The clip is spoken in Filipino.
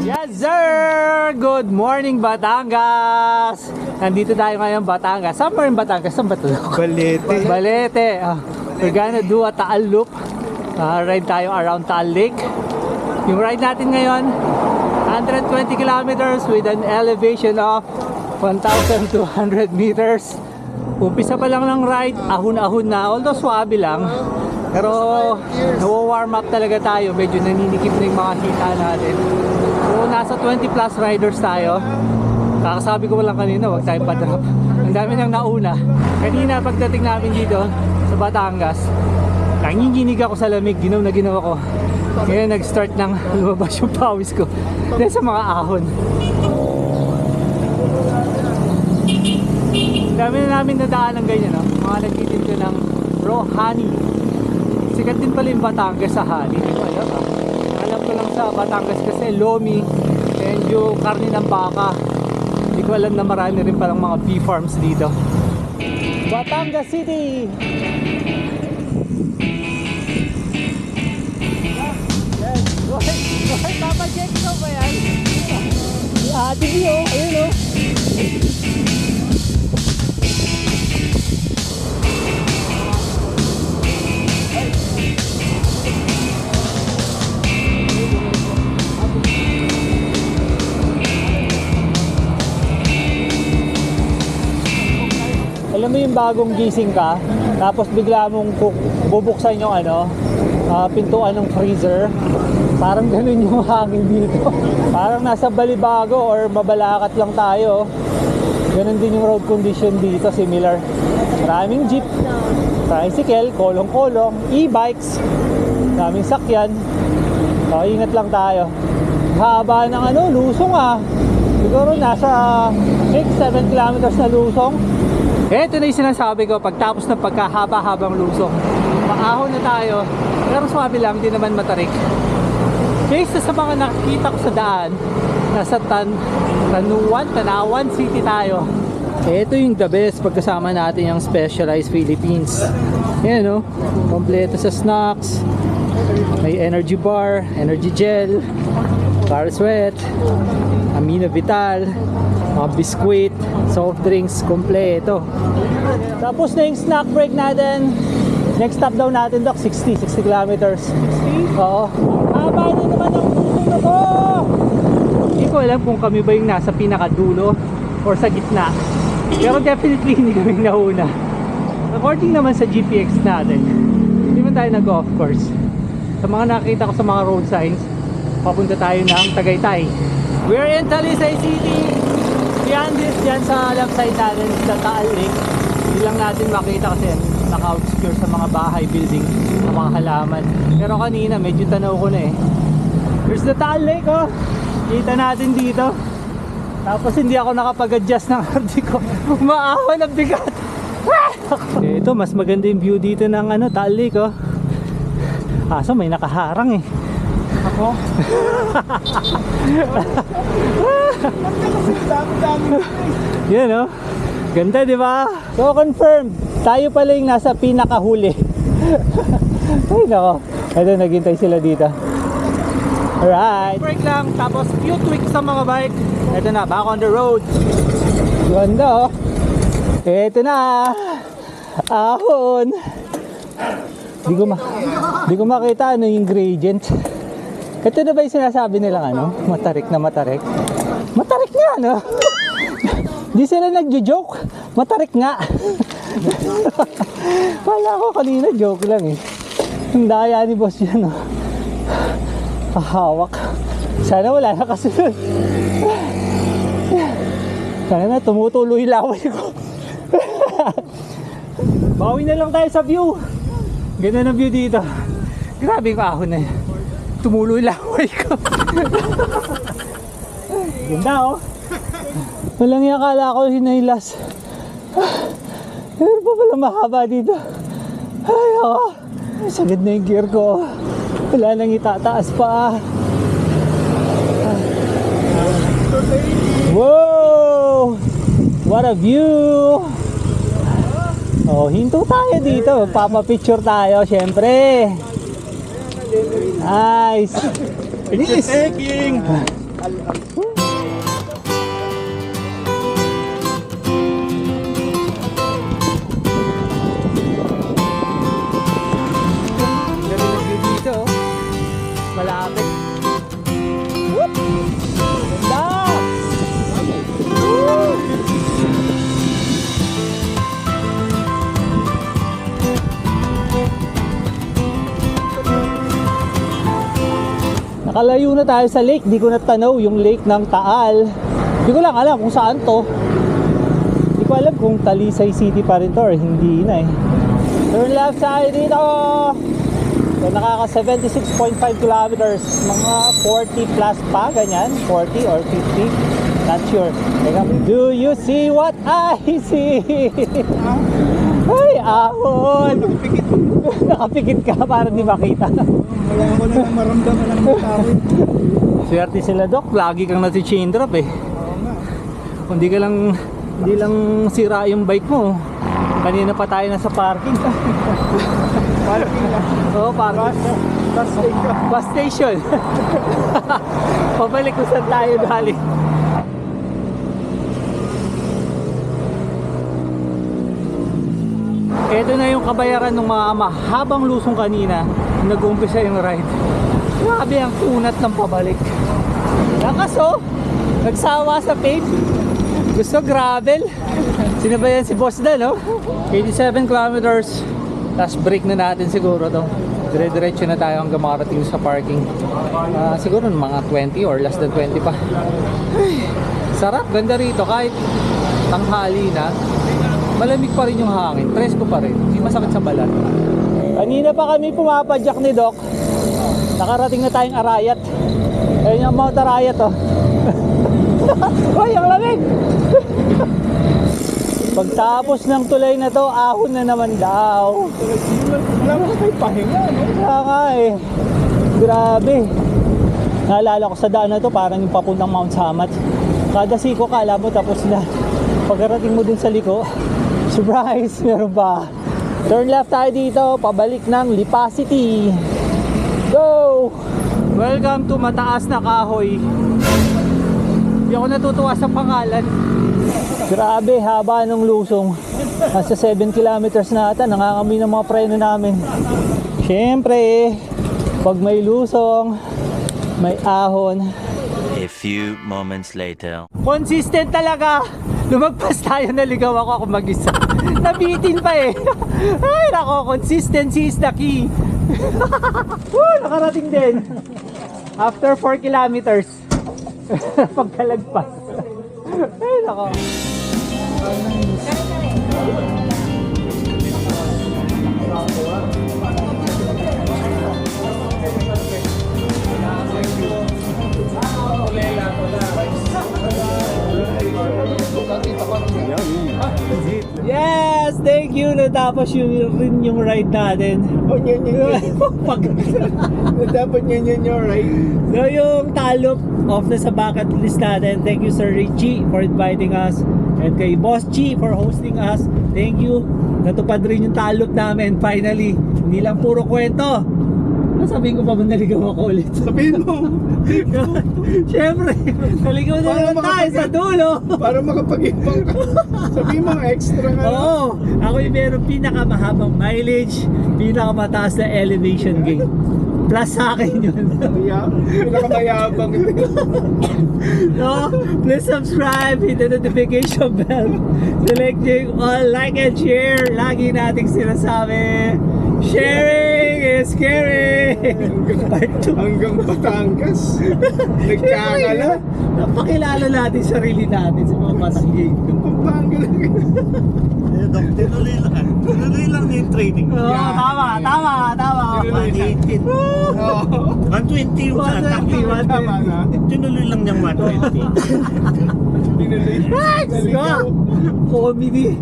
Yes sir! Good morning Batangas! Nandito tayo ngayon Batangas. Somewhere in Batangas. Saan ba ito? Balete. Balete. We're gonna do a Taal loop. Ride tayo around Taal Lake. Yung ride natin ngayon, 120 kilometers with an elevation of 1,200 meters. Umpisa pa lang ng ride, ahon-ahon na. Although swabe lang. Pero nawa-warm up talaga tayo. Medyo naninikip na yung mga kita natin. So nasa 20 plus riders tayo. Kakasabi ko lang kanina, huwag tayong pa-drop. Ang dami nang nauna. Kanina pagdating namin dito sa Batangas, nanginginig ako sa lamig. Ginaw na ginaw ako. Ngayon nag-start ng lumabas yung pawis ko dahil sa mga ahon. Dami na namin nadaan ng ganyan, no? Mga nagtitinda ng raw honey. Sikat din pala yung Batangas sa honey. Hindi ko alam, ha? Alam ko lang sa Batangas kasi lomi and yung karne ng baka. Hindi ko alam na marami rin palang mga bee farms dito. Batangas City! Yes! Buhay Papa Jackson ba yan? Ate B, oh! Ayun, oh! Alam mo yung bagong gising ka, tapos bigla mong bubuksan yung pintuan ng freezer. Parang ganun yung hangin dito. Parang nasa Balibago or Mabalacat lang tayo. Ganun din yung road condition dito, similar. Maraming jeep, tricycle, kolong-kolong, e-bikes, daming sakyan. So, ingat lang tayo. Haba ng lusong siguro nasa 6-7 kilometers na lusong. Ito na yung sinasabi ko, pagtapos ng pagkahaba-habang lusong, maahon na tayo, pero swabe lang, di naman matarik. Based sa mga nakikita ko sa daan, nasa Tanawan City tayo. Ito yung the best pagkasama natin yung Specialized Philippines. Yan, no? Kompleto sa snacks, may energy bar, energy gel, car sweat, Amino Vital, mga biskuit, soft drinks, kompleto. Tapos na yung snack break natin. Next stop daw natin, Doc, 60 kilometers. 60? Oo. Haba na naman ang lusong na to! Hindi ko alam kung kami ba yung nasa pinakadulo or sa gitna. Pero definitely hindi kami nauna. According naman sa GPX natin, hindi man tayo nag-off course. Sa mga nakita ko sa mga road signs, papunta tayo ng Tagaytay. We're in Talisay City. Beyond this, dyan sa left side natin sa Taal Lake. Hindi lang natin makita kasi naka-obscure sa mga bahay, building, sa mga halaman. Pero kanina medyo tanaw ko na eh. Here's the Taal Lake, oh. Kita natin dito. Tapos hindi ako nakapag-adjust ng RD ko. Umaawa ng bigat. Ito, mas maganda yung view dito ng Taal Lake, oh. Aso may nakaharang eh. Ako? Yan, oh. Ganda, di ba? So confirm, tayo pala yung nasa pinakahuli. Ay nako, ito naghintay sila dito. Alright, break lang, tapos few tweaks sa mga bike. Ito na, back on the road. Ganda, oh. Ito na, ahon. Di ko makita yung gradient. Ito na ba yung sinasabi nilang matarik na matarik? Matarik nga, no? Di sila nagjo-joke. Matarik nga. Wala ko kanina, joke lang eh. Ang daya ni boss yan, no? Hawak. Sana wala na kasunod. Sana na tumutuloy laway ko. Bawi na lang tayo sa view. Ganda ng view dito. Grabe yung ahon na yan. Tumuloy laway ko. Ganda, oh. Walang yung akala ko hinailas. Pero pa pala mahaba dito. Ay, ako. Sagad na yung gear ko. Wala nang itataas pa. Wow! What a view! Oh, hinto tayo dito. Papa-picture tayo, syempre. Nice! Picture taking! Ganda ng view dito. Malapit. Whoop! Ganda! Woo! Nakalayo na tayo sa lake. Di ko natanaw yung lake ng Taal. Di ko lang alam kung saan to. Di ko alam kung Talisay City pa rin to or hindi na eh. Turn left side dito. So nakaka 76.5 kilometers. Mga 40 plus pa, ganyan. 40 or 50. Not sure. Teka, do you see what I see? Ay, ahon! Nakapikit ka para di makita. Wala ko na maramdaman ng tao. Swerte sila, Doc. Lagi kang nasi-chain drop eh. Kung di lang sira yung bike mo. Kanina pa tayo nasa parking. Parking lang. Oo, parking. Bus station. Pabalik kung saan tayo galing. Ito na yung kabayaran ng mga mahabang lusong kanina. Nag-uumpisa yung ride. Grabe ang kunat ng pabalik. Lakas oh. Nagsawa sa pave. Gusto gravel. Sinabayan si Boss Dan, no? 87 kilometers. Tapos break na natin siguro to. Dire-diretso na tayo hanggang makarating sa parking. Siguro mga 20 or less than 20 pa. Ay, sarap, ganda rito. Kahit tanghali na, malamig pa rin yung hangin. Presko pa rin. Hindi masakit sa balat. Kanina pa kami pumapadyak ni Doc. Nakarating na tayong Arayat. Ayun yung Mount Arayat, oh. Hoy, ang lamig! Pagtapos ng tulay na to, ahon na naman daw. Wala mo kayo pahinga, no? Kaya nga eh. Grabe. Naalala ko sa daan na to, parang yung papuntang Mount Samat. Kada siko, kala mo tapos na. Pagkarating mo dun sa liko, surprise, meron pa. Turn left tayo dito, pabalik ng Lipa City. Go! Welcome to Mataas na Kahoy. Hindi ako natutuwa sa pangalan. Grabe, haba ng lusong. Nasa 7 kilometers na ata, nangangamoy ng mga preno namin. Siyempre, pag may lusong, may ahon. A few moments later. Consistent talaga. Lumagpas tayo, naligaw ako mag-isa. Nabitin pa eh. Ay nako, consistency is the key. Woo, nakarating din. After 4 kilometers. Pagkalagpas. Ay nako. Yes, thank you. Natapos yung ride natin. Oh, yun. Dapat yun, right? So yung talop off na sa bucket list natin. Thank you Sir Richie for inviting us. And kay Boss Chi for hosting us. Thank you. Natupad rin yung talop namin finally. Hindi lang puro kwento. Sabihin ko pa ba naligaw ako ulit? Sabihin mo. Siyempre, naligaw na Para naman tayo sa dulo. Para makapag-ibang ka. Sabihin mo extra nga. Oo, ako yung meron pinakamahabang mileage, pinakamataas na elevation gain. Plus sa akin yun. Pinakamayabang. No? Please subscribe, hit the notification bell, selecting all, like and share. Lagi nating sinasabi, sharing is caring. Part 2. Hanggang Batangas. Nagkakala. Napakilala natin sarili natin sa mga Batangas. Pampanga lang. Dok, tinuloy lang. Tinuloy lang yung training. Oo, tama. 118. Oo. 120 yung sa attack. 120. Tama na. Tinuloy lang niyang 120. Tinuloy. Let's go! Comedy.